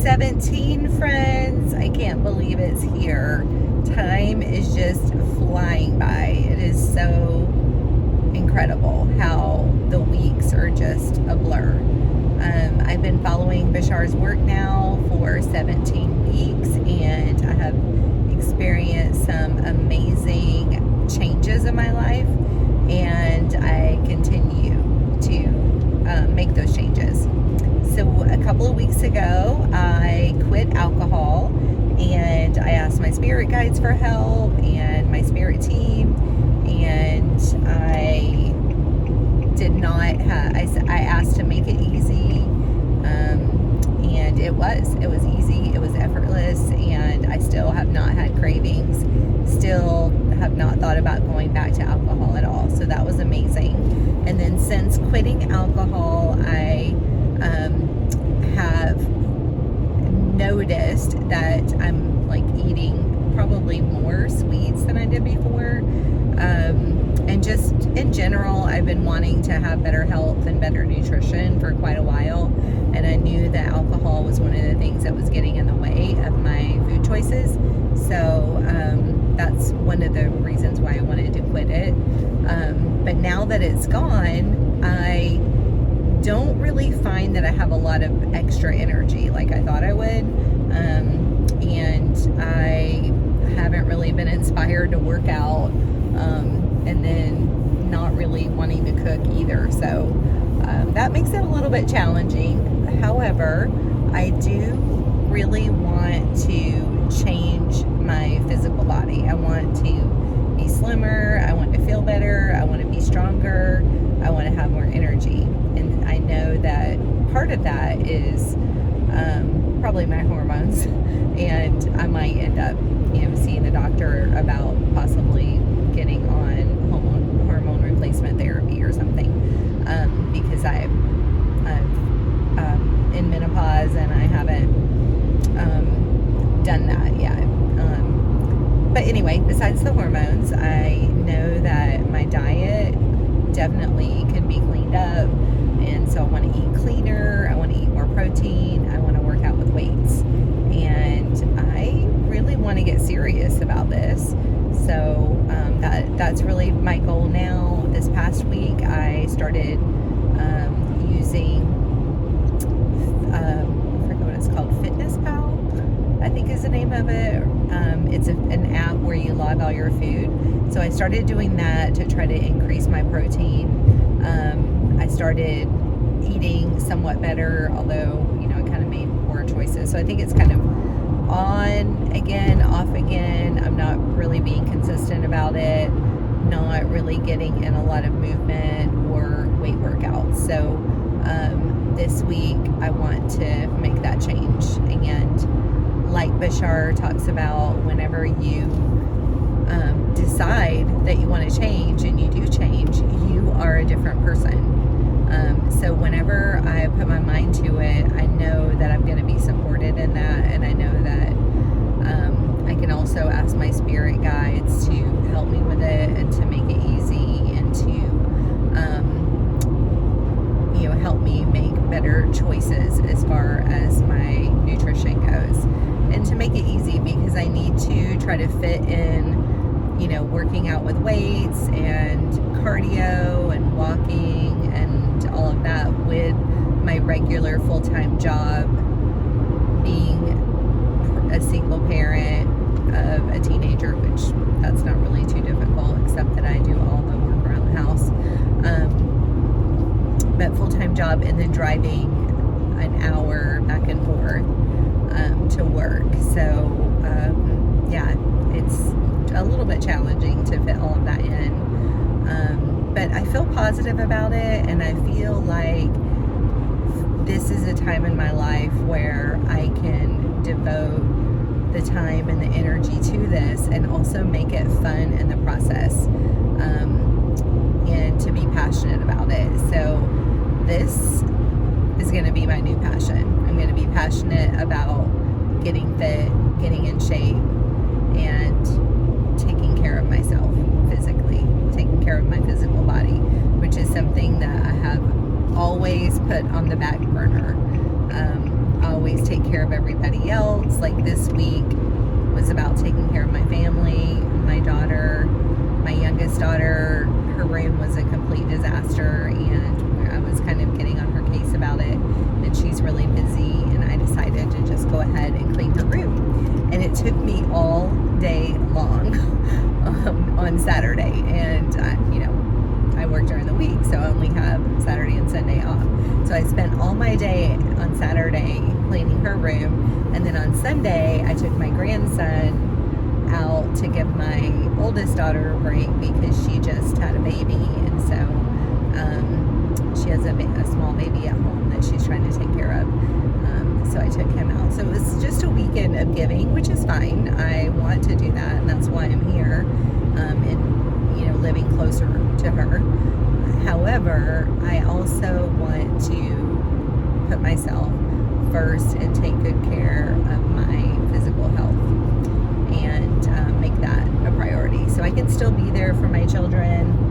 17, friends. I can't believe it's here. Time is just flying by. It is so incredible how the weeks are just a blur. I've been following Bashar's work now for 17 weeks, and I have experienced some amazing changes in my life, and I continue to make those changes. So a couple of weeks ago, I quit alcohol, and I asked my spirit guides for help and my spirit team, and I did not have, I asked to make it easy, and it was easy, it was effortless, and I still have not had cravings, still have not thought about going back to alcohol at all, so that was amazing. And then since quitting alcohol, I have noticed that I'm like eating probably more sweets than I did before, and just in general, I've been wanting to have better health and better nutrition for quite a while, and I knew that alcohol was one of the things that was getting in the way of my food choices, so that's one of the reasons why I wanted to quit it. But now that it's gone, I don't really find that I have a lot of extra energy like I thought I would, and I haven't really been inspired to work out, and then not really wanting to cook either, so that makes it a little bit challenging. However, I do really want to change my physical body. I want to be slimmer, I want to feel better, I want to be stronger, I want to have more energy. And I know that part of that is probably my hormones, and I might end up, seeing the doctor about possibly getting on hormone replacement therapy or something, because I'm in menopause and I haven't done that yet. But anyway, besides the hormones, I know that my diet definitely can be cleaned up, and so I want to eat cleaner, I want to eat more protein, I want to work out with weights, and I really want to get serious about this. So that's really my goal now. This past week I started using I forget what it's called, Fitness Pal, I think is the name of it. It's an app where you log all your food. So I started doing that to try to increase my protein. I started eating somewhat better, although, I kind of made poor choices. So I think it's kind of on again, off again. I'm not really being consistent about it, not really getting in a lot of movement or weight workouts. So this week I want to make that change. And like Bashar talks about, whenever you decide that you want to change and you do change, you are a different person. So whenever I put my mind to it, I know that I'm going to be supported in that, and I know that I can also ask my spirit guides to help me with it and to make it easy, and to help me make better choices as far as my nutrition goes, and to make it easy, because I need to try to fit in working out with weights and cardio and walking and all of that with my regular full-time job, being a single parent of a teenager, which that's not really too difficult, except that I do all the work around the house. But full-time job, and then driving an hour back and forth to work. So yeah, it's a little bit challenging to fit all of that in, but I feel positive about it, and I feel like this is a time in my life where I can devote the time and the energy to this, and also make it fun in the process, and to be passionate about it. So this is going to be my new passion. I'm going to be passionate about getting fit, getting in shape, and taking care of myself physically, taking care of my physical body, which is something that I have always put on the back burner. I always take care of everybody else. Like this week was about taking care of my family, my daughter, my youngest daughter. Her room was a complete disaster, and I was kind of getting on her case about it, and she's really busy, and I decided to just go ahead and clean her room. And it took me all day long on Saturday, and I work during the week, so I only have Saturday and Sunday off. So I spent all my day on Saturday cleaning her room, and then on Sunday I took my grandson out to give my oldest daughter a break because she just had a baby, and so she has a small baby at home that she's trying to take care of. So I took him out. So it was just a weekend of giving, which is fine. I want to do that, and that's why I'm here, and living closer to her. However, I also want to put myself first and take good care of my physical health, and make that a priority. So I can still be there for my children.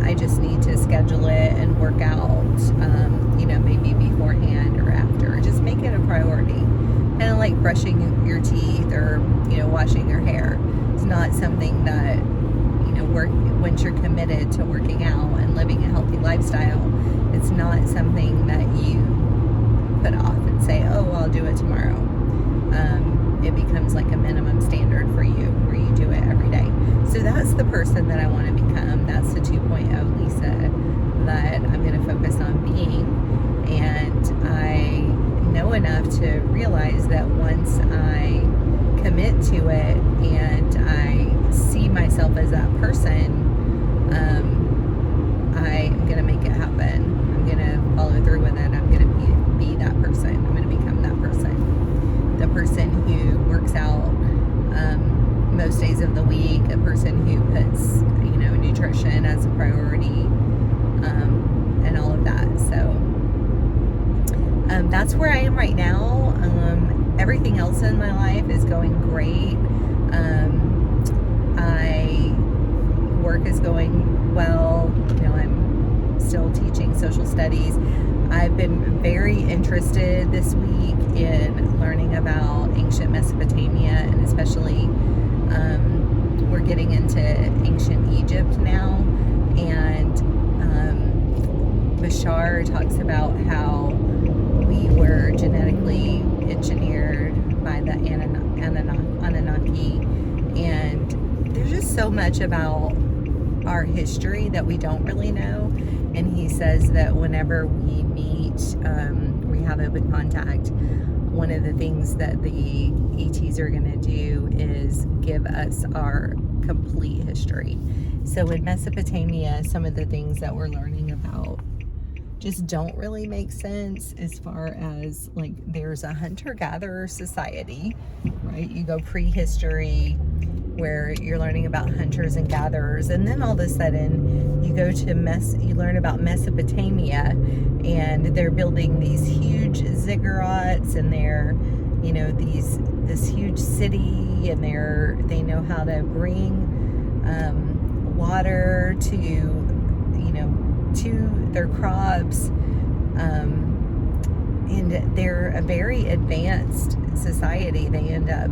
I just need to schedule it and work out, maybe beforehand or after. Just make it a priority. Kind of like brushing your teeth or, washing your hair. It's not something that, once you're committed to working out and living a healthy lifestyle, it's not something that you put off and say, oh, I'll do it tomorrow. It becomes like a minimum standard for you where you do it every day. So that's the person that I want to become. That's the 2.0 Lisa that I'm going to focus on being. And I know enough to realize that once I commit to it and I see myself as that person, I'm going to make it happen. I'm going to follow through with it. I'm going to be that person. I'm going to become that person. The person who works out most days of the week, a person who puts, nutrition as a priority, and all of that. So that's where I am right now. Everything else in my life is going great. Work is going well. I'm still teaching social studies. I've been very interested this week in learning about ancient Mesopotamia, and especially we're getting into ancient Egypt now. And Bashar talks about how we were genetically engineered by the Anunnaki, and there's just so much about our history that we don't really know. And he says that whenever we meet, we have open contact, one of the things that the ETs are going to do is give us our complete history. So in Mesopotamia, some of the things that we're learning about just don't really make sense, as far as like there's a hunter-gatherer society, right? You go prehistory, where you're learning about hunters and gatherers, and then all of a sudden you go to you learn about Mesopotamia, and they're building these huge ziggurats, and they're this huge city, and they know how to bring water to their crops, and they're a very advanced society. They end up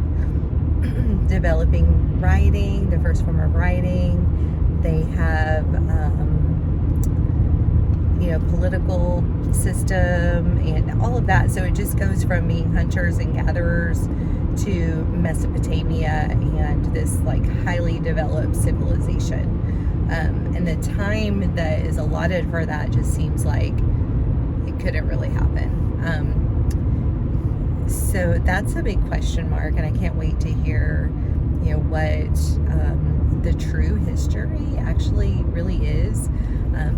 developing writing, the first form of writing. They have political system and all of that. So it just goes from being hunters and gatherers to Mesopotamia and this like highly developed civilization. And the time that is allotted for that just seems like it couldn't really happen. So that's a big question mark, and I can't wait to hear, what the true history actually really is.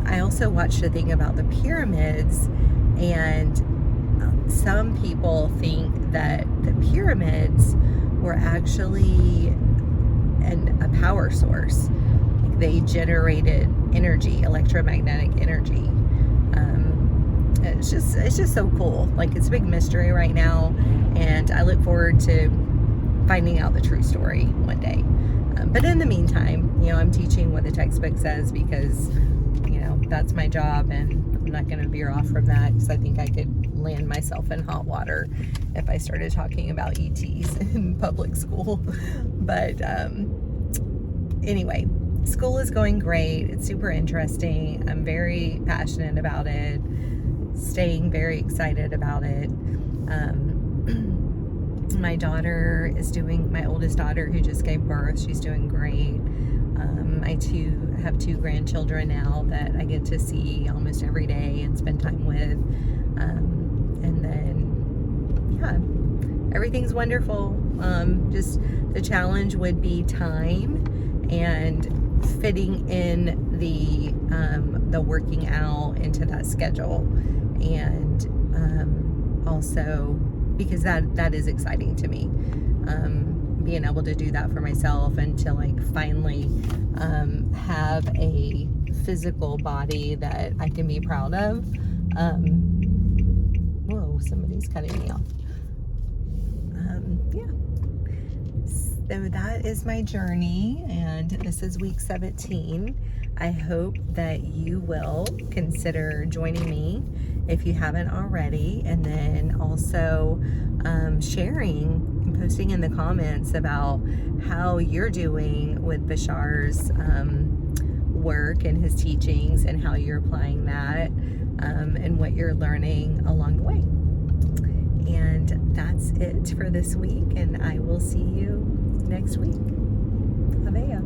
I also watched a thing about the pyramids, and some people think that the pyramids were actually a power source. They generated energy, electromagnetic energy. It's just so cool. Like, it's a big mystery right now, and I look forward to finding out the true story one day. But in the meantime, I'm teaching what the textbook says, because that's my job, and I'm not going to veer off from that, because I think I could land myself in hot water if I started talking about ETs in public school. But anyway, school is going great. It's super interesting. I'm very passionate about it, staying very excited about it. My daughter is doing, my oldest daughter who just gave birth, she's doing great. I have two grandchildren now that I get to see almost every day and spend time with. And then, yeah, everything's wonderful. Just the challenge would be time and fitting in the working out into that schedule. And also, because that is exciting to me, being able to do that for myself and to like finally have a physical body that I can be proud of. Whoa, somebody's cutting me off. Yeah, so that is my journey, and this is week 17. I hope that you will consider joining me if you haven't already, and then also sharing and posting in the comments about how you're doing with Bashar's work and his teachings, and how you're applying that, and what you're learning along the way. And that's it for this week, and I will see you next week. Aveo.